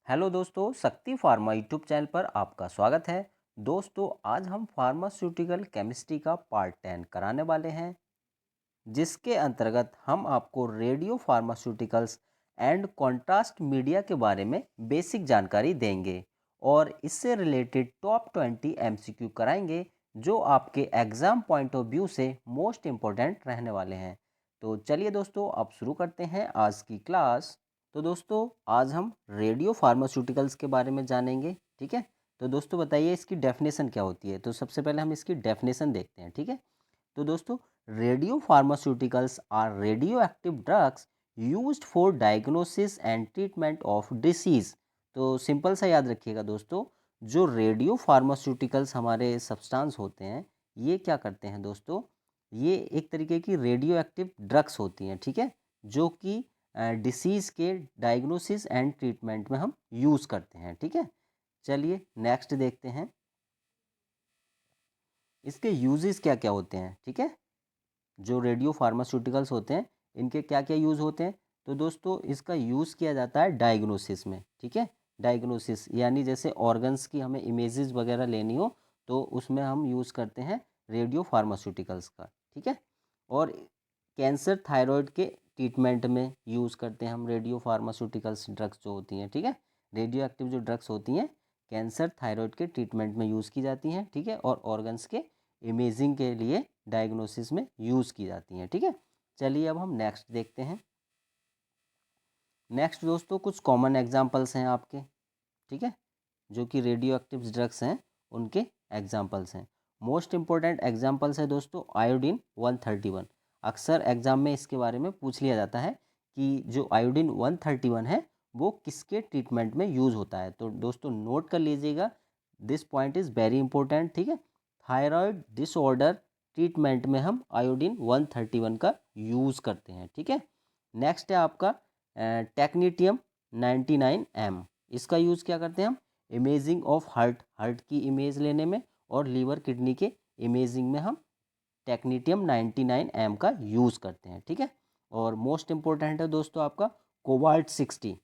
Hello दोस्तों, शक्ति pharma YouTube channel पर आपका स्वागत है। दोस्तों, आज हम फार्मास्यूटिकल केमिस्ट्री का पार्ट 10 कराने वाले हैं, जिसके अंतर्गत हम आपको radio pharmaceuticals and contrast media के बारे में बेसिक जानकारी देंगे और इससे रिलेटेड टॉप 20 एमसीक्यू कराएंगे, जो आपके एग्ज़ाम पॉइंट ऑफ व्यू से मोस्ट इम्पोर्टेंट रहने वाले हैं। तो चलिए दोस्तों, अब शुरू करते हैं आज की क्लास। तो दोस्तों, आज हम रेडियो फार्मास्यूटिकल्स के बारे में जानेंगे। ठीक है, तो दोस्तों बताइए इसकी डेफिनेशन क्या होती है। तो सबसे पहले हम इसकी डेफिनेशन देखते हैं। ठीक है, तो दोस्तों, radio pharmaceuticals are radio active drugs used for diagnosis and treatment of disease. तो सिंपल सा याद रखिएगा दोस्तों, जो रेडियो फार्मास्यूटिकल्स हमारे सब्सटेंस होते हैं, ये क्या करते हैं दोस्तों, ये एक तरीके की रेडियो एक्टिव ड्रग्स होती हैं। ठीक है, जो कि डिसीज़ के डायग्नोसिस एंड ट्रीटमेंट में हम यूज़ करते हैं। ठीक है, चलिए नेक्स्ट देखते हैं इसके यूजेस क्या क्या होते हैं। ठीक है, जो रेडियो फार्मास्यूटिकल्स होते हैं, इनके क्या क्या यूज़ होते हैं। तो दोस्तों, इसका यूज़ किया जाता है डायग्नोसिस में। ठीक है, डायग्नोसिस यानी जैसे ऑर्गन्स की हमें इमेजेस वगैरह लेनी हो, तो उसमें हम यूज़ करते हैं रेडियो फार्मास्यूटिकल्स का। ठीक है, और कैंसर थायराइड के ट्रीटमेंट में यूज़ करते हैं हम रेडियो फार्मास्यूटिकल्स ड्रग्स जो होती हैं। ठीक है, रेडियो एक्टिव जो ड्रग्स होती हैं, कैंसर थायराइड के ट्रीटमेंट में यूज़ की जाती हैं। ठीक है, और ऑर्गन्स के इमेजिंग के लिए डायग्नोसिस में यूज़ की जाती हैं। ठीक है, चलिए अब हम नेक्स्ट देखते हैं। नेक्स्ट दोस्तों, कुछ कॉमन एग्जांपल्स हैं आपके। ठीक है, जो कि रेडियो एक्टिव ड्रग्स हैं, उनके एग्जांपल्स हैं। मोस्ट इंपॉर्टेंट एग्जांपल्स है दोस्तों आयोडीन 131। अक्सर एग्जाम में इसके बारे में पूछ लिया जाता है कि जो आयोडीन 131 है, वो किसके ट्रीटमेंट में यूज़ होता है। तो दोस्तों नोट कर लीजिएगा, this point is very important. ठीक है, थायराइड डिसऑर्डर ट्रीटमेंट में हम आयोडीन 131 का यूज़ करते हैं। ठीक है, नेक्स्ट है आपका टेक्नीटियम 99M। इसका यूज़ क्या करते हैं हम, इमेजिंग ऑफ हार्ट की इमेज लेने में, और लीवर किडनी के इमेजिंग में हम टेक्नीटियम 99M का यूज़ करते हैं। ठीक है, और मोस्ट इम्पोर्टेंट है दोस्तों आपका कोबाल्ट 60।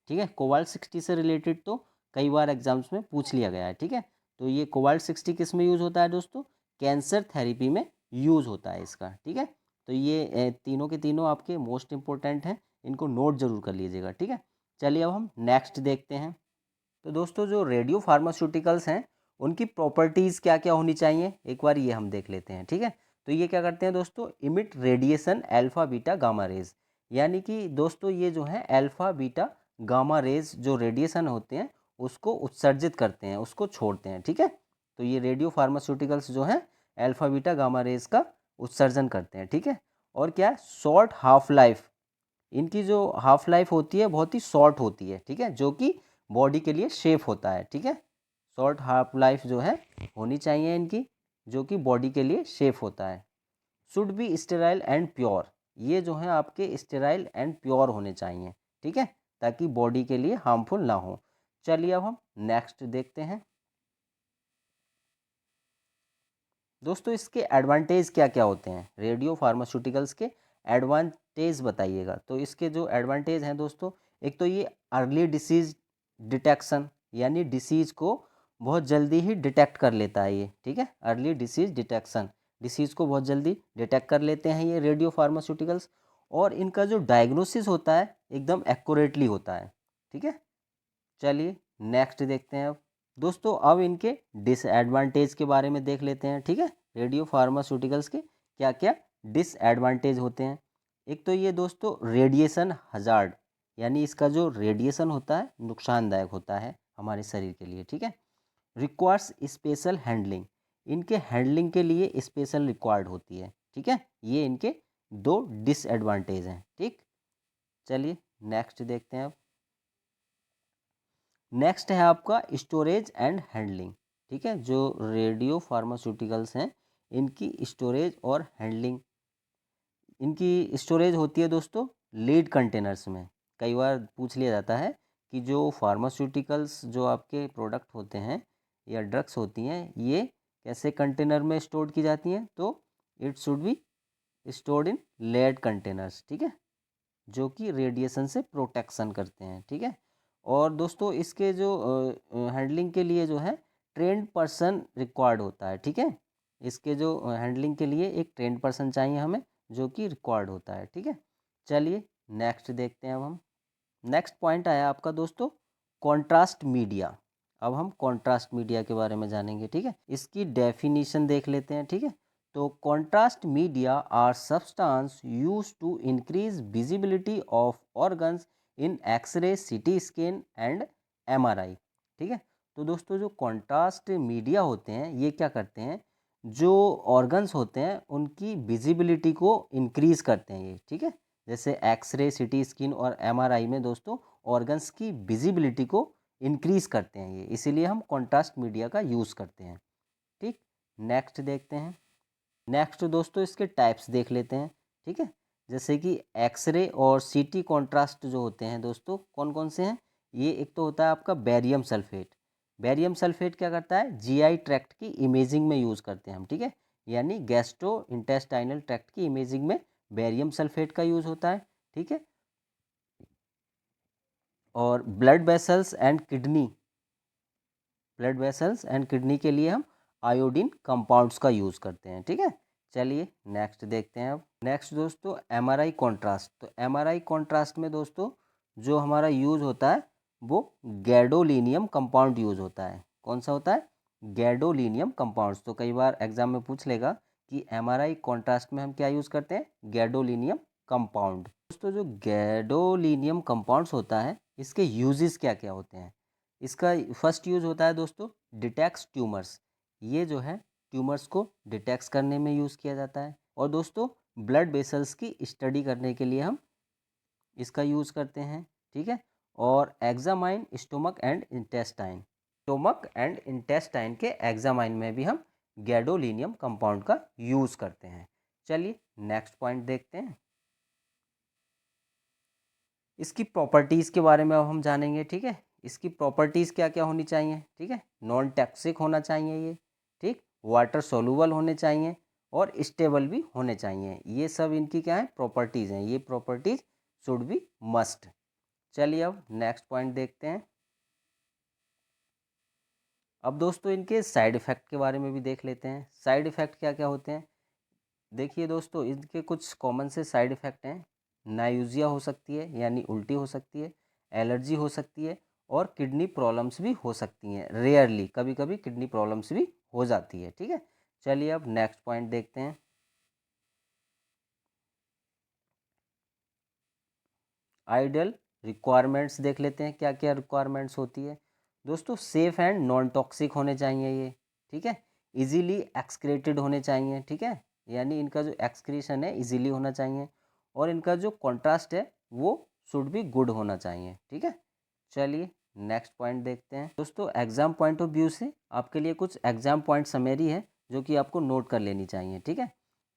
ठीक है, कोबाल्ट 60 से रिलेटेड तो कई बार एग्जाम्स में पूछ लिया गया है। ठीक है, तो ये कोबाल्ट 60 किस में यूज़ होता है दोस्तों, कैंसर थेरेपी में यूज़ होता है इसका। ठीक है, तो ये तीनों के तीनों आपके मोस्ट इम्पोर्टेंट हैं, इनको नोट जरूर कर लीजिएगा। ठीक है, चलिए अब हम नेक्स्ट देखते हैं। तो दोस्तों, जो रेडियो फार्मास्यूटिकल्स हैं, उनकी प्रॉपर्टीज़ क्या क्या होनी चाहिए, एक बार ये हम देख लेते हैं। ठीक है, तो ये क्या करते हैं दोस्तों, emit radiation alpha beta gamma rays. यानी कि दोस्तों ये जो है अल्फा बीटा गामा रेज जो रेडिएशन होते हैं, उसको उत्सर्जित करते हैं, उसको छोड़ते हैं। ठीक है, तो ये रेडियो फार्मास्यूटिकल्स जो हैं अल्फा बीटा गामा रेज का उत्सर्जन करते हैं। ठीक है, और क्या है, शॉर्ट हाफ लाइफ। इनकी जो हाफ लाइफ होती है बहुत ही शॉर्ट होती है। ठीक है, जो कि बॉडी के लिए सेफ होता है। ठीक है, शॉर्ट हाफ लाइफ जो है होनी चाहिए इनकी, जो कि बॉडी के लिए सेफ होता है। Should be sterile and pure. ये जो है आपके स्टेराइल एंड प्योर होने चाहिए। ठीक है, ताकि बॉडी के लिए हार्मफुल ना हो। चलिए अब हम नेक्स्ट देखते हैं। दोस्तों, इसके एडवांटेज क्या क्या होते हैं, रेडियो फार्मास्यूटिकल्स के एडवांटेज बताइएगा। तो इसके जो एडवांटेज हैं दोस्तों, एक तो ये अर्ली डिसीज डिटेक्शन, यानी डिसीज़ को बहुत जल्दी ही डिटेक्ट कर लेता है ये। ठीक है, अर्ली डिसीज डिटेक्शन, डिसीज़ को बहुत जल्दी डिटेक्ट कर लेते हैं ये रेडियो फार्मास्यूटिकल्स। और इनका जो डायग्नोसिस होता है एकदम एक्यूरेटली होता है। ठीक है, चलिए नेक्स्ट देखते हैं अब। दोस्तों, अब इनके डिसएडवांटेज के बारे में देख लेते हैं। ठीक है, रेडियो फार्मास्यूटिकल्स के क्या क्या डिसएडवांटेज होते हैं। एक तो ये दोस्तों रेडिएशन हजार्ड, यानी इसका जो रेडिएशन होता है नुकसानदायक होता है हमारे शरीर के लिए। ठीक है, रिक्वायर्स स्पेशल हैंडलिंग, इनके हैंडलिंग के लिए स्पेशल रिक्वायर्ड होती है। ठीक है, ये इनके दो डिसएडवांटेज हैं। ठीक, चलिए नेक्स्ट देखते हैं अब। नेक्स्ट है आपका स्टोरेज एंड हैंडलिंग। ठीक है, जो रेडियो फार्मास्यूटिकल्स हैं, इनकी स्टोरेज और हैंडलिंग, इनकी स्टोरेज होती है दोस्तों लीड कंटेनर्स में। कई बार पूछ लिया जाता है कि जो फार्मास्यूटिकल्स जो आपके प्रोडक्ट होते हैं या ड्रग्स होती हैं, ये कैसे कंटेनर में स्टोर की जाती हैं। तो it should be stored in lead containers. ठीक है, जो कि रेडिएशन से प्रोटेक्शन करते हैं। ठीक है, और दोस्तों इसके जो हैंडलिंग के लिए जो है ट्रेंड पर्सन रिक्वायर्ड होता है, ठीक है। इसके जो हैंडलिंग के लिए एक ट्रेंड पर्सन चाहिए हमें, जो कि रिक्वायर्ड होता है, ठीक है। चलिए नेक्स्ट देखते हैं अब हम। नेक्स्ट पॉइंट आया आपका दोस्तों कॉन्ट्रास्ट मीडिया। अब हम कॉन्ट्रास्ट मीडिया के बारे में जानेंगे, ठीक है। इसकी डेफिनेशन देख लेते हैं, ठीक है। तो contrast media are substance used to increase visibility of organs in x-ray, CT scan and MRI, ठीक है। तो दोस्तों जो कॉन्ट्रास्ट मीडिया होते हैं ये क्या करते हैं, जो ऑर्गन्स होते हैं उनकी विजिबिलिटी को इंक्रीज करते हैं ये, ठीक है। जैसे एक्सरे, सीटी स्कैन और एमआरआई में दोस्तों ऑर्गन्स की विजिबिलिटी को इंक्रीज करते हैं ये, इसीलिए हम कॉन्ट्रास्ट मीडिया का यूज़ करते हैं, ठीक। नेक्स्ट देखते हैं। नेक्स्ट दोस्तों इसके टाइप्स देख लेते हैं, ठीक है। जैसे कि एक्सरे और सीटी कॉन्ट्रास्ट जो होते हैं दोस्तों कौन कौन से हैं, ये एक तो होता है आपका बेरियम सल्फेट। बेरियम सल्फेट क्या करता है, जीआई ट्रैक्ट की इमेजिंग में यूज़ करते हैं हम, ठीक है। यानी गैस्ट्रो इंटेस्टाइनल ट्रैक्ट की इमेजिंग में बेरियम सल्फेट का यूज़ होता है, ठीक है। और blood vessels and kidney, blood vessels and kidney के लिए हम आयोडीन कंपाउंड्स का यूज़ करते हैं, ठीक है। चलिए नेक्स्ट देखते हैं अब। नेक्स्ट दोस्तों एमआरआई कॉन्ट्रास्ट। तो एमआरआई कॉन्ट्रास्ट में दोस्तों जो हमारा यूज़ होता है वो गैडोलिनियम कंपाउंड यूज़ होता है। कौन सा होता है, गैडोलिनियम कंपाउंड्स। तो कई बार एग्जाम में पूछ लेगा कि एमआरआई कॉन्ट्रास्ट में हम क्या यूज़ करते हैं, गैडोलिनियम कंपाउंड। दोस्तों जो गैडोलिनियम कंपाउंड्स होता है इसके यूजेस क्या क्या होते हैं। इसका फर्स्ट यूज़ होता है दोस्तों डिटेक्स ट्यूमर्स। ये जो है ट्यूमर्स को डिटेक्ट करने में यूज़ किया जाता है। और दोस्तों ब्लड वेसल्स की स्टडी करने के लिए हम इसका यूज़ करते हैं, ठीक है। और examine stomach and intestine, stomach and intestine के एग्जामाइन में भी हम गैडोलिनियम कंपाउंड का यूज़ करते हैं। चलिए नेक्स्ट पॉइंट देखते हैं। इसकी प्रॉपर्टीज़ के बारे में अब हम जानेंगे, ठीक है। इसकी प्रॉपर्टीज़ क्या क्या होनी चाहिए, ठीक है। नॉन टॉक्सिक होना चाहिए ये, ठीक। वाटर सोलूबल होने चाहिए और स्टेबल भी होने चाहिए। ये सब इनकी क्या है, प्रॉपर्टीज़ हैं। ये प्रॉपर्टीज़ शुड बी मस्ट। चलिए अब नेक्स्ट पॉइंट देखते हैं। अब दोस्तों इनके साइड इफ़ेक्ट के बारे में भी देख लेते हैं। साइड इफ़ेक्ट क्या क्या होते हैं, देखिए दोस्तों इनके कुछ कॉमन से साइड इफ़ेक्ट हैं। नायूजिया हो सकती है यानी उल्टी हो सकती है, एलर्जी हो सकती है और किडनी प्रॉब्लम्स भी हो सकती हैं। रेयरली कभी कभी किडनी प्रॉब्लम्स भी हो जाती है, ठीक है। चलिए अब नेक्स्ट पॉइंट देखते हैं। आइडियल रिक्वायरमेंट्स देख लेते हैं, क्या क्या रिक्वायरमेंट्स होती है। दोस्तों सेफ एंड नॉन टॉक्सिक होने चाहिए ये, ठीक है। इजीली एक्सक्रेटेड होने चाहिए, ठीक है। यानी इनका जो एक्सक्रीशन है इजीली होना चाहिए। और इनका जो कॉन्ट्रास्ट है वो शुड भी गुड होना चाहिए, ठीक है। चलिए नेक्स्ट पॉइंट देखते हैं। दोस्तों एग्जाम पॉइंट ऑफ व्यू से आपके लिए कुछ एग्जाम पॉइंट समरी है जो कि आपको नोट कर लेनी चाहिए, ठीक है।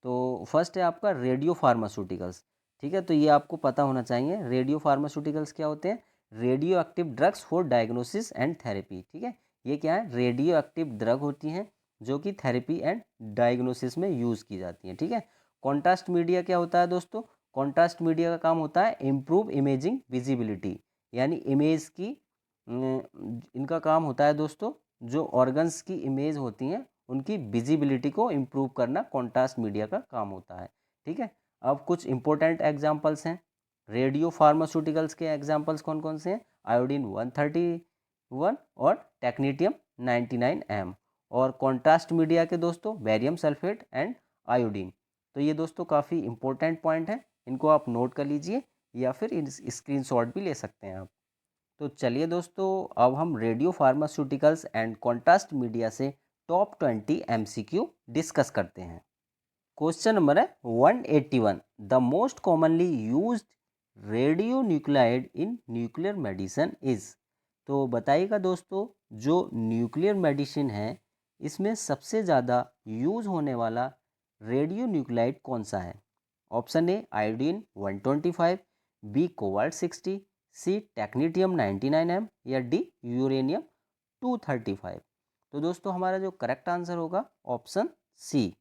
तो फर्स्ट है आपका रेडियो फार्मास्यूटिकल्स, ठीक है। तो ये आपको पता होना चाहिए रेडियो फार्मास्यूटिकल्स क्या होते हैं, radio active drugs for diagnosis and therapy, ठीक है। ये क्या है, रेडियो एक्टिव ड्रग होती हैं जो कि थेरेपी एंड डायग्नोसिस में यूज़ की जाती हैं, ठीक है। कॉन्ट्रास्ट मीडिया क्या होता है दोस्तों, कॉन्ट्रास्ट मीडिया का काम होता है इम्प्रूव इमेजिंग विजिबिलिटी, यानी इमेज की इनका काम होता है दोस्तों, जो ऑर्गन्स की इमेज होती हैं उनकी विजिबिलिटी को इम्प्रूव करना कॉन्ट्रास्ट मीडिया का काम होता है, ठीक है। अब कुछ इंपॉर्टेंट एग्जांपल्स हैं रेडियो फार्मास्यूटिकल्स के। एग्जांपल्स कौन कौन से हैं, आयोडीन 131 और टेक्नीटियम 99M। और कॉन्ट्रास्ट मीडिया के दोस्तों बेरियम सल्फेट एंड आयोडीन। तो ये दोस्तों काफ़ी इंपॉर्टेंट पॉइंट है, इनको आप नोट कर लीजिए या फिर स्क्रीनशॉट भी ले सकते हैं आप। तो चलिए दोस्तों अब हम radio pharmaceuticals and contrast media से टॉप 20 MCQ डिस्कस करते हैं। क्वेश्चन नंबर है 181, the most commonly used radio nuclide in nuclear medicine is. तो बताइएगा दोस्तों जो न्यूक्लियर मेडिसिन है इसमें सबसे ज़्यादा यूज़ होने वाला रेडियो न्यूक्लाइड कौन सा है। Option A iodine 125, B cobalt 60, C technetium 99M या डी यूरेनियम 235। तो दोस्तों हमारा जो करेक्ट आंसर होगा option C.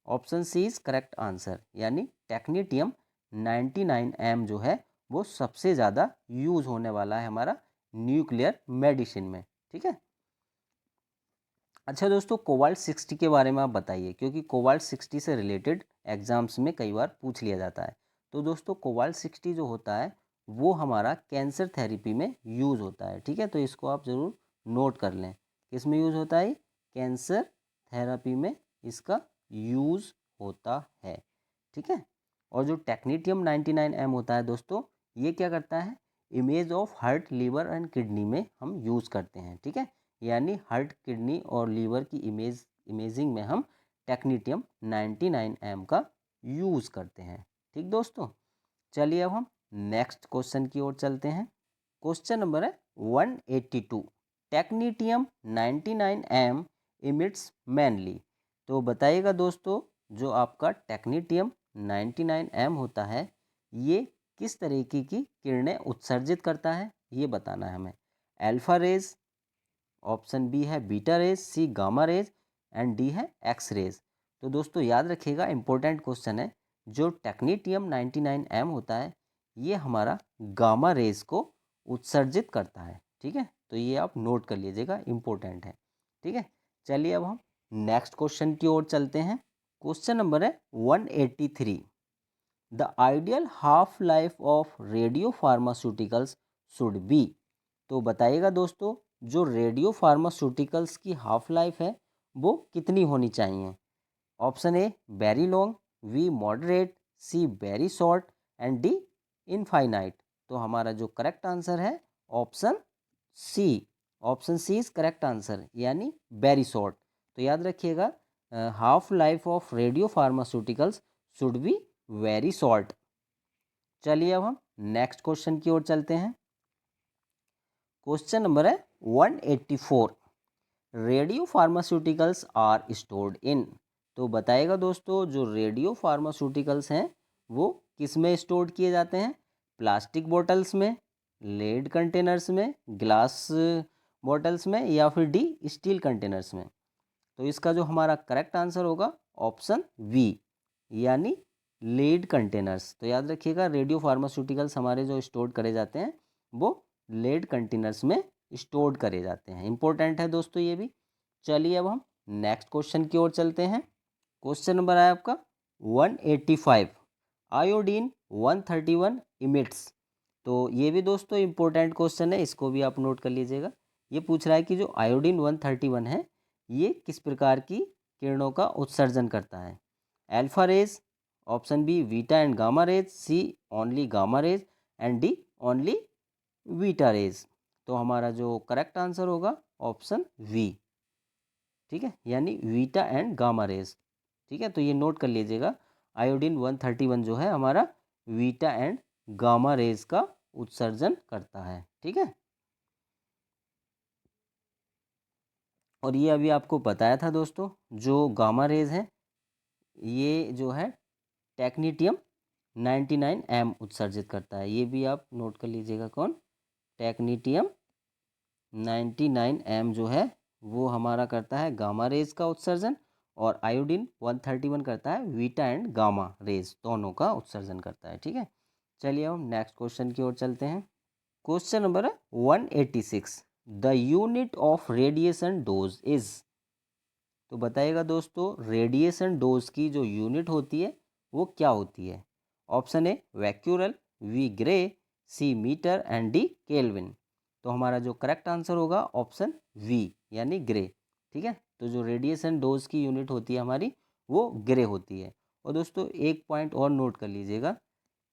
Option C is correct answer, यानी टेक्नीटियम 99M जो है वो सबसे ज़्यादा यूज़ होने वाला है हमारा न्यूक्लियर मेडिसिन में, ठीक है। अच्छा दोस्तों, कोबाल्ट 60 के बारे में आप बताइए, क्योंकि कोबाल्ट 60 से रिलेटेड एग्जाम्स में कई बार पूछ लिया जाता है। तो दोस्तों कोबाल्ट 60 जो होता है वो हमारा कैंसर थेरेपी में यूज़ होता है, ठीक है। तो इसको आप ज़रूर नोट कर लें, किस में यूज़ होता है, कैंसर थेरेपी में इसका यूज़ होता है, ठीक है। और जो टेक्नीटियम 99M होता है दोस्तों, ये क्या करता है, image of heart, liver and kidney में हम यूज़ करते हैं, ठीक है। यानी हार्ट, किडनी और लीवर की इमेजिंग में हम टेक्नीटियम 99M का यूज़ करते हैं, ठीक दोस्तों। चलिए अब हम नेक्स्ट क्वेश्चन की ओर चलते हैं। क्वेश्चन नंबर है 182। टेक्नीटियम 99M इमिट्स मैनली। तो बताइएगा दोस्तों, जो आपका टेक्नीटियम 99M होता है ये किस तरीके की किरणें उत्सर्जित करता है, ये बताना है हमें। अल्फा रेज, ऑप्शन बी है beta rays, C gamma rays and D है एक्स रेज। तो दोस्तों याद रखिएगा, इंपॉर्टेंट क्वेश्चन है। जो टेक्नीटियम 99M होता है ये हमारा गामा रेज को उत्सर्जित करता है, ठीक है। तो ये आप नोट कर लीजिएगा, इंपॉर्टेंट है, ठीक है। चलिए अब हम नेक्स्ट क्वेश्चन की ओर चलते हैं। क्वेश्चन नंबर है 183। The ideal half life of radio pharmaceuticals should be. तो बताइएगा दोस्तों, जो रेडियो फार्मास्यूटिकल्स की हाफ लाइफ है वो कितनी होनी चाहिए। Option A very long, B moderate, C very short and D infinite. तो हमारा जो करेक्ट आंसर है option C. Option C is correct answer, यानी वेरी शॉर्ट। तो याद रखिएगा, half life of radio pharmaceuticals should be very short. चलिए अब हम नेक्स्ट क्वेश्चन की ओर चलते हैं। क्वेश्चन नंबर है 184। Radio pharmaceuticals are stored in. तो बताइएगा दोस्तों, जो रेडियो फार्मास्यूटिकल्स हैं वो किस में स्टोर किए जाते हैं। प्लास्टिक बॉटल्स में, लेड कंटेनर्स में, ग्लास बॉटल्स में, या फिर डी स्टील कंटेनर्स में। तो इसका जो हमारा करेक्ट आंसर होगा ऑप्शन बी, यानी लेड कंटेनर्स। तो याद रखिएगा, रेडियो फार्मास्यूटिकल्स हमारे जो स्टोर करे जाते हैं वो लेड कंटेनर्स में स्टोर्ड करे जाते हैं। इंपॉर्टेंट है दोस्तों ये भी। चलिए अब हम नेक्स्ट क्वेश्चन की ओर चलते हैं। क्वेश्चन नंबर है आपका 185। Iodine 131 emits. तो ये भी दोस्तों इंपॉर्टेंट क्वेश्चन है, इसको भी आप नोट कर लीजिएगा। ये पूछ रहा है कि जो आयोडीन 131 है ये किस प्रकार की किरणों का उत्सर्जन करता है। Alpha rays, option B beta and gamma rays, C only gamma rays and D only beta rays. तो हमारा जो करेक्ट आंसर होगा ऑप्शन वी, ठीक है, यानी बीटा एंड गामा रेज, ठीक है। तो ये नोट कर लीजिएगा, आयोडीन 131 जो है हमारा बीटा एंड गामा रेज का उत्सर्जन करता है, ठीक है। और ये अभी आपको बताया था दोस्तों, जो गामा रेज है ये जो है टेक्नीटियम 99M उत्सर्जित करता है। ये भी आप नोट कर लीजिएगा, कौन, टेक्नीटियम 99M जो है वो हमारा करता है गामा रेज का उत्सर्जन, और आयोडीन 131 करता है बीटा एंड गामा रेज दोनों का उत्सर्जन करता है, ठीक है। चलिए हम नेक्स्ट क्वेश्चन की ओर चलते हैं। क्वेश्चन नंबर है 186। The unit of radiation dose is. तो बताइएगा दोस्तों, रेडिएशन डोज की जो यूनिट होती है वो क्या होती है। Option A becquerel, B gray, C metre and D kelvin. तो हमारा जो करेक्ट आंसर होगा ऑप्शन वी, यानी ग्रे, ठीक है। तो जो रेडिएशन डोज की यूनिट होती है हमारी वो ग्रे होती है। और दोस्तों एक पॉइंट और नोट कर लीजिएगा,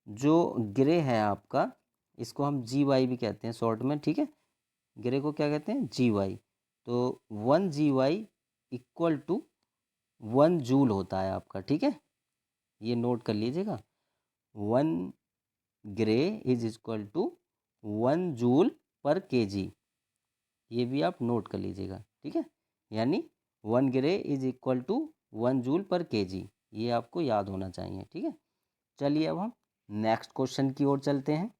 जो ग्रे है आपका इसको हम GY भी कहते हैं शॉर्ट में, ठीक है। ग्रे को क्या कहते हैं, GY। तो 1 GY इक्वल टू 1 जूल होता है आपका, ठीक है। ये नोट कर लीजिएगा, 1 ग्रे इज इक्वल टू 1 जूल/kg। ये भी आप नोट कर लीजिएगा, ठीक है। यानी 1 ग्रे इज इक्वल टू 1 जूल/kg, ये आपको याद होना चाहिए, ठीक है। चलिए अब हम नेक्स्ट क्वेश्चन की ओर चलते हैं।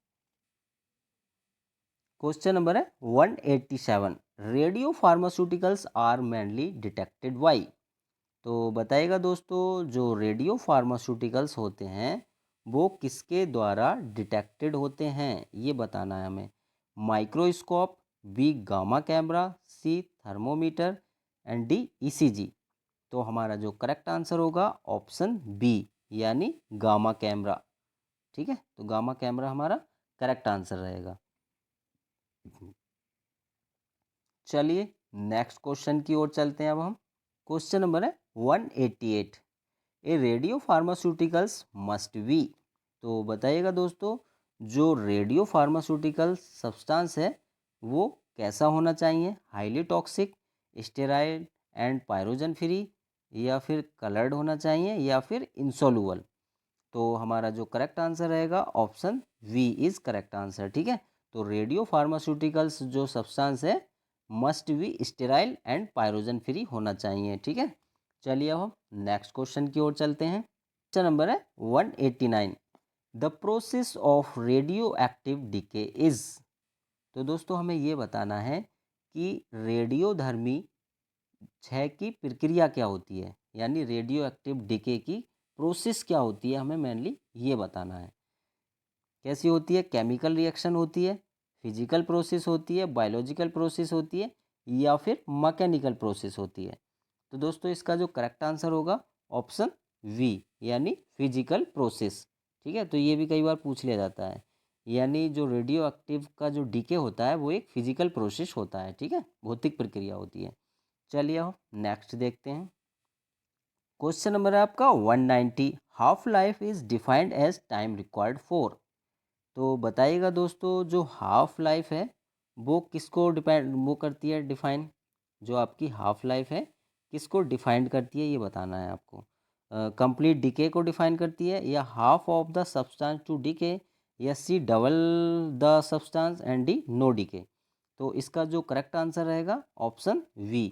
क्वेश्चन नंबर है 187। Radio pharmaceuticals are mainly detected by. तो बताइएगा दोस्तों, जो रेडियो फार्मास्यूटिकल्स होते हैं वो किसके द्वारा डिटेक्टेड होते हैं, ये बताना है हमें। Microscope, B gamma camera, C thermometer and D ECG. तो हमारा जो करेक्ट आंसर होगा ऑप्शन बी यानी गामा कैमरा। ठीक है, तो गामा कैमरा हमारा करेक्ट आंसर रहेगा। चलिए नेक्स्ट क्वेश्चन की ओर चलते हैं अब हम। क्वेश्चन नंबर है 188, ए रेडियो फार्मास्यूटिकल्स मस्ट बी। तो बताइएगा दोस्तों, जो रेडियो फार्मास्यूटिकल सब्सटेंस है वो कैसा होना चाहिए? Highly toxic, sterile and pyrogen free, या फिर कलर्ड होना चाहिए, या फिर इंसोलुबल। तो हमारा जो करेक्ट आंसर रहेगा option B is correct answer. ठीक है, तो रेडियो फार्मास्यूटिकल्स जो सब्सटेंस है must be sterile and pyrogen free होना चाहिए। ठीक है, चलिए अब हम नेक्स्ट क्वेश्चन की ओर चलते हैं। क्वेश्चन नंबर है 189, the process of radio active decay is. तो दोस्तों हमें ये बताना है कि रेडियोधर्मी क्षय की प्रक्रिया क्या होती है, यानी रेडियो एक्टिव डीके की प्रोसेस क्या होती है, हमें मेनली ये बताना है। कैसी होती है? केमिकल रिएक्शन होती है, फिजिकल प्रोसेस होती है, बायोलॉजिकल प्रोसेस होती है, या फिर मैकेनिकल प्रोसेस होती है। तो दोस्तों इसका जो करेक्ट आंसर होगा ऑप्शन वी यानी फिजिकल प्रोसेस। ठीक है, तो ये भी कई बार पूछ लिया जाता है, यानी जो रेडियो एक्टिव का जो डीके होता है वो एक फिजिकल प्रोसेस होता है। ठीक है, भौतिक प्रक्रिया होती है। चलिए हम नेक्स्ट देखते हैं। क्वेश्चन नंबर है आपका 190, half life is defined as time required for. तो बताइएगा दोस्तों, जो हाफ लाइफ है वो किसको डिपेंड वो करती है डिफाइन? जो आपकी हाफ लाइफ है किसको डिफाइंड करती है ये बताना है आपको। कंप्लीट डिके को डिफाइन करती है, या half of the substance to decay, या C double the substance and D no decay. तो इसका जो करेक्ट आंसर रहेगा ऑप्शन वी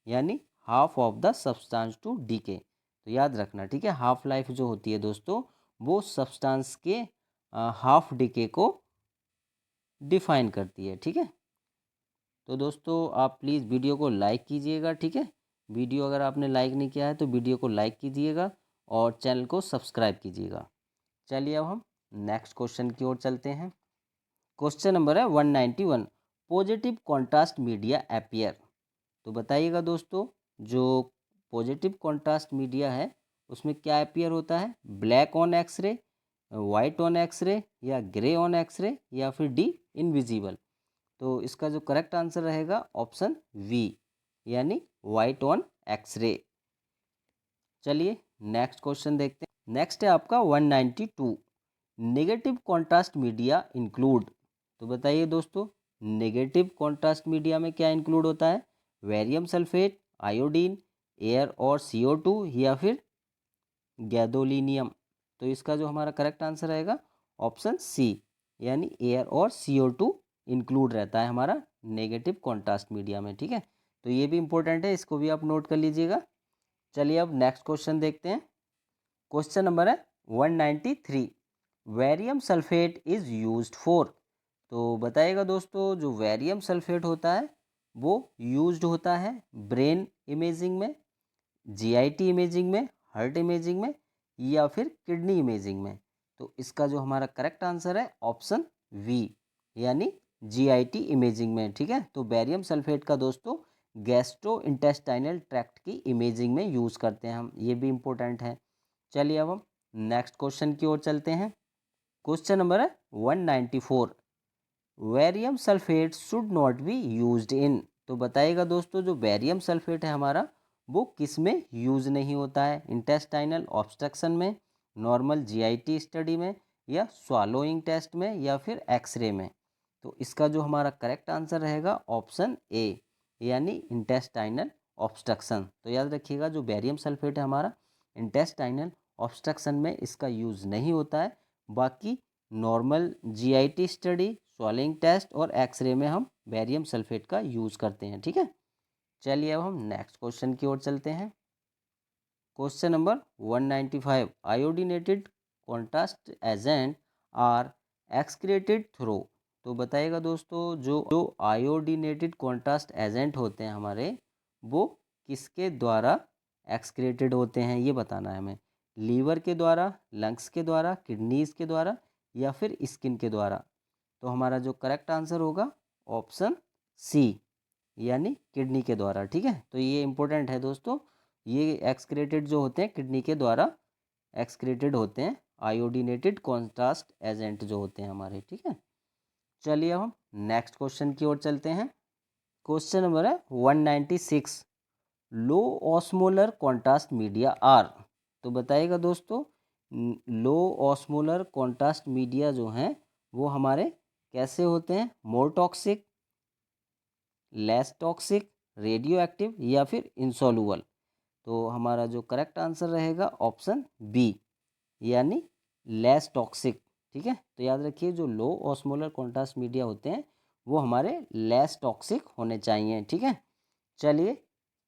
यानी half of the substance to decay. तो याद रखना, ठीक है, हाफ लाइफ जो होती है दोस्तों वो सब्सटेंस के हाफ डिके को डिफाइन करती है। ठीक है, तो दोस्तों आप प्लीज़ वीडियो को लाइक कीजिएगा। ठीक है, वीडियो अगर आपने लाइक नहीं किया है तो वीडियो को लाइक कीजिएगा और चैनल को सब्सक्राइब कीजिएगा। चलिए अब हम नेक्स्ट क्वेश्चन की ओर चलते हैं। क्वेश्चन नंबर है 191, पॉजिटिव कॉन्ट्रास्ट मीडिया अपीयर। तो बताइएगा दोस्तों, जो पॉजिटिव कॉन्ट्रास्ट मीडिया है उसमें क्या अपीयर होता है? Black on x-ray, white on x-ray, या ग्रे ऑन एक्सरे, या फिर डी इनविजिबल। तो इसका जो करेक्ट आंसर रहेगा ऑप्शन वी यानी वाइट ऑन एक्सरे। चलिए नेक्स्ट क्वेश्चन देखते हैं। नेक्स्ट है आपका 192, नेगेटिव कॉन्ट्रास्ट मीडिया इंक्लूड। तो बताइए दोस्तों, नेगेटिव कॉन्ट्रास्ट मीडिया में क्या इंक्लूड होता है? वेरियम सल्फेट, आयोडीन, एयर और CO2, या फिर गैदोलीनियम। तो इसका जो हमारा करेक्ट आंसर रहेगा ऑप्शन सी यानी एयर और CO2 इंक्लूड रहता है हमारा नेगेटिव कॉन्ट्रास्ट मीडिया में। ठीक है, तो ये भी इंपॉर्टेंट है, इसको भी आप नोट कर लीजिएगा। चलिए अब नेक्स्ट क्वेश्चन देखते हैं। क्वेश्चन नंबर है 193, वेरियम सल्फेट इज यूज्ड फॉर। तो बताइएगा दोस्तों, जो वेरियम सल्फेट होता है वो यूज्ड होता है ब्रेन इमेजिंग में, GIT इमेजिंग में, हार्ट इमेजिंग में, या फिर किडनी इमेजिंग में। तो इसका जो हमारा करेक्ट आंसर है ऑप्शन वी यानी GIT इमेजिंग में। ठीक है, तो बेरियम सल्फेट का दोस्तों गैस्ट्रो इंटेस्टाइनल ट्रैक्ट की इमेजिंग में यूज़ करते हैं हम, ये भी इम्पोर्टेंट है। चलिए अब हम नेक्स्ट क्वेश्चन की ओर चलते हैं। क्वेश्चन नंबर है 194, barium sulphate should not be used in. तो बताइएगा दोस्तों, जो बेरियम सल्फेट है हमारा वो किस में यूज़ नहीं होता है? इंटेस्टाइनल ऑब्स्ट्रक्शन में, नॉर्मल GIT स्टडी में, या स्वालोइंग टेस्ट में, या फिर एक्सरे में। तो इसका जो हमारा करेक्ट आंसर रहेगा ऑप्शन ए यानी इंटेस्टाइनल ऑब्स्ट्रक्शन। तो याद रखिएगा, जो बेरियम सल्फेट है हमारा इंटेस्टाइनल ऑब्स्ट्रक्शन में इसका यूज़ नहीं होता है, बाकी normal GIT study, swallowing test और एक्सरे में हम बेरियम सल्फेट का यूज़ करते हैं। ठीक है, चलिए अब हम नेक्स्ट क्वेश्चन की ओर चलते हैं। Question number 195, iodinated contrast agent are excreted through. तो बताइएगा दोस्तों, जो आयोडीनेटेड कॉन्ट्रास्ट एजेंट होते हैं हमारे वो किसके द्वारा एक्सक्रीटेड होते हैं ये बताना है हमें। लीवर के द्वारा, लंग्स के द्वारा, किडनीज के द्वारा, या फिर स्किन के द्वारा। तो हमारा जो करेक्ट आंसर होगा ऑप्शन सी, यानी किडनी के द्वारा। ठीक है, तो ये इंपॉर्टेंट है दोस्तों, ये एक्सक्रेटेड जो होते हैं किडनी के द्वारा एक्सक्रेटेड होते हैं, आयोडीनेटेड कॉन्ट्रास्ट एजेंट जो होते हैं हमारे। ठीक है, चलिए अब हम नेक्स्ट क्वेश्चन की ओर चलते हैं। क्वेश्चन नंबर है 196, लो ऑस्मोलर कॉन्ट्रास्ट मीडिया आर। तो बताइएगा दोस्तों, लो ऑस्मोलर कॉन्ट्रास्ट मीडिया जो हैं वो हमारे कैसे होते हैं, more toxic, less toxic, radio active या फिर इंसॉल्युबल। तो हमारा जो करेक्ट आंसर रहेगा ऑप्शन बी, यानी लेस टॉक्सिक। ठीक है, तो याद रखिए जो लो ऑस्मोलर कॉन्ट्रास्ट मीडिया होते हैं वो हमारे लेस टॉक्सिक होने चाहिए। ठीक है, चलिए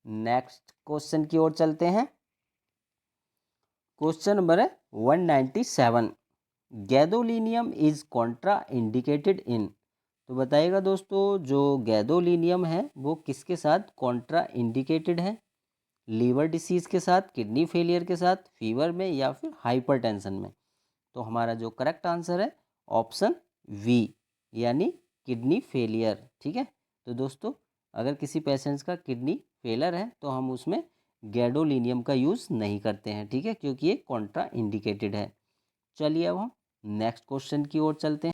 नेक्स्ट क्वेश्चन की ओर चलते हैं। क्वेश्चन नंबर है 197, गैदोलीनियम इज कॉन्ट्रा इंडिकेटेड इन। तो बताइएगा दोस्तों, जो गैदोलीनियम है वो किसके साथ कॉन्ट्रा इंडिकेटेड है, लीवर डिसीज़ के साथ, किडनी फेलियर के साथ, फीवर में या फिर हाइपरटेंशन में। तो हमारा जो करेक्ट आंसर है ऑप्शन वी, यानी किडनी फेलियर। ठीक है, तो दोस्तों अगर किसी पेशेंट्स का किडनी फेलर है तो हम उसमें गैडोलीनियम का यूज़ नहीं करते हैं। ठीक है, क्योंकि ये कॉन्ट्रा इंडिकेटेड है। चलिए अब हम नेक्स्ट क्वेश्चन की ओर चलते हैं।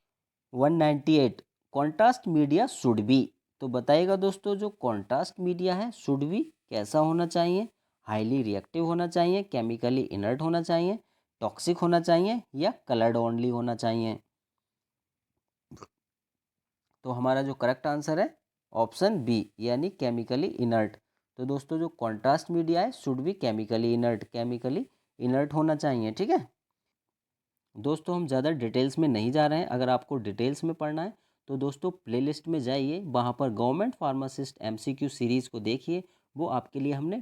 198, कॉन्ट्रास्ट मीडिया शुड बी। तो बताइएगा दोस्तों, जो कॉन्ट्रास्ट मीडिया है शुड बी कैसा होना चाहिए, हाईली रिएक्टिव होना चाहिए, केमिकली इनर्ट होना चाहिए, टॉक्सिक होना चाहिए या कलर्ड ओनली होना चाहिए। तो हमारा जो करेक्ट आंसर है ऑप्शन बी, यानी केमिकली इनर्ट। तो दोस्तों जो कॉन्ट्रास्ट मीडिया है should be chemically inert, chemically inert होना चाहिए। ठीक है दोस्तों, हम ज़्यादा डिटेल्स में नहीं जा रहे हैं। अगर आपको डिटेल्स में पढ़ना है तो दोस्तों प्लेलिस्ट में जाइए, वहाँ पर गवर्नमेंट फार्मासिस्ट एमसीक्यू सीरीज़ को देखिए, वो आपके लिए हमने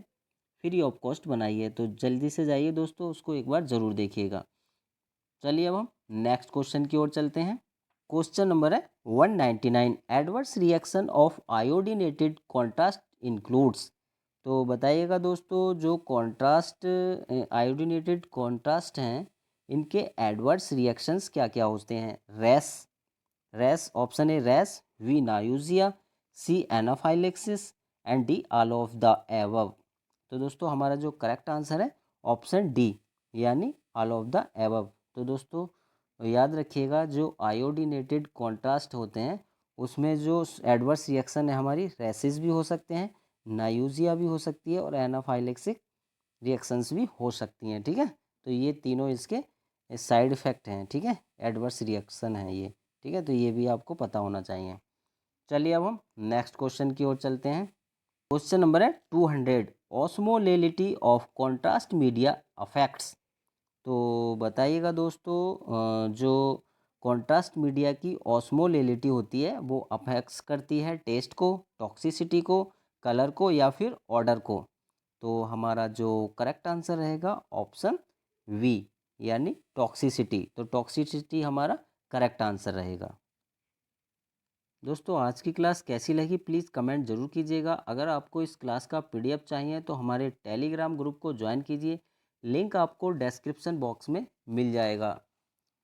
फ्री ऑफ कॉस्ट बनाई है। तो जल्दी से जाइए दोस्तों, उसको एक बार ज़रूर देखिएगा। चलिए अब हम नेक्स्ट क्वेश्चन की ओर चलते हैं। क्वेश्चन नंबर है 199, adverse reaction of iodinated contrast includes. तो बताइएगा दोस्तों, जो कॉन्ट्रास्ट आयोडीनेटेड कॉन्ट्रास्ट हैं इनके एडवर्स रिएक्शंस क्या क्या होते हैं। Rash, rash option A rash, B nausea, C anaphylaxis and D all of the above. तो दोस्तों हमारा जो करेक्ट आंसर है ऑप्शन डी, यानी ऑल ऑफ द एबव। तो दोस्तों याद रखिएगा, जो आयोडीनेटेड कॉन्ट्रास्ट होते हैं उसमें जो एडवर्स रिएक्शन है हमारी रैसेस भी हो सकते हैं, नायूजिया भी हो सकती है और एनाफाइलेक्सिक रिएक्शंस भी हो सकती हैं। ठीक है, तो ये तीनों इसके साइड इफ़ेक्ट हैं। ठीक है, एडवर्स रिएक्शन है ये। ठीक है, तो ये भी आपको पता होना चाहिए। चलिए अब हम नेक्स्ट क्वेश्चन की ओर चलते हैं। क्वेश्चन नंबर है 200, ऑस्मोलेलिटी ऑफ कॉन्ट्रास्ट मीडिया अफेक्ट्स। तो बताइएगा दोस्तों, जो कॉन्ट्रास्ट मीडिया की ऑस्मोलेलिटी होती है वो अफेक्ट्स करती है टेस्ट को, टॉक्सिसिटी को, कलर को या फिर ऑर्डर को। तो हमारा जो करेक्ट आंसर रहेगा ऑप्शन वी, यानी टॉक्सिसिटी। तो टॉक्सिसिटी हमारा करेक्ट आंसर रहेगा। दोस्तों आज की क्लास कैसी लगी प्लीज़ कमेंट ज़रूर कीजिएगा। अगर आपको इस क्लास का पीडीएफ चाहिए तो हमारे टेलीग्राम ग्रुप को ज्वाइन कीजिए, लिंक आपको डिस्क्रिप्शन बॉक्स में मिल जाएगा।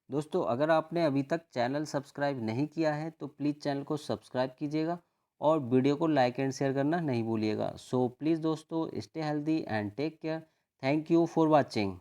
दोस्तों अगर आपने अभी तक चैनल सब्सक्राइब नहीं किया है तो प्लीज़ चैनल को सब्सक्राइब कीजिएगा और वीडियो को लाइक एंड शेयर करना नहीं भूलिएगा। सो प्लीज़ दोस्तों stay healthy and take care. Thank you for watching.